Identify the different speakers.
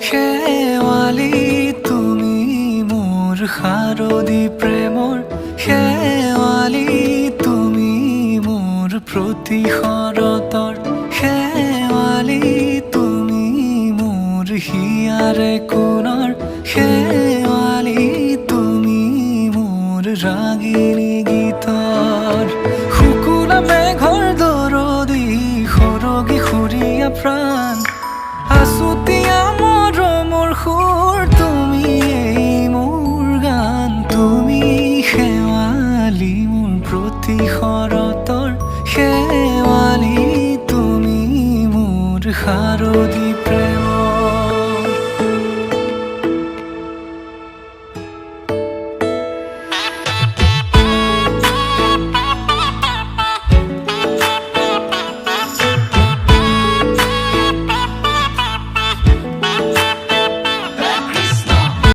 Speaker 1: শেৱালি তুমি মোৰ শাৰদী প্ৰেমৰ শেৱালি তুমি মোৰ প্ৰতি শৰতৰ শেৱালি তুমি মোৰ হিয়াৰে কোণৰ শেৱালি তুমি মোৰ ৰাগিনী গীতৰ শুকুলা মেঘৰ দৰদি সৰগী সুৰীয়া প্ৰাণ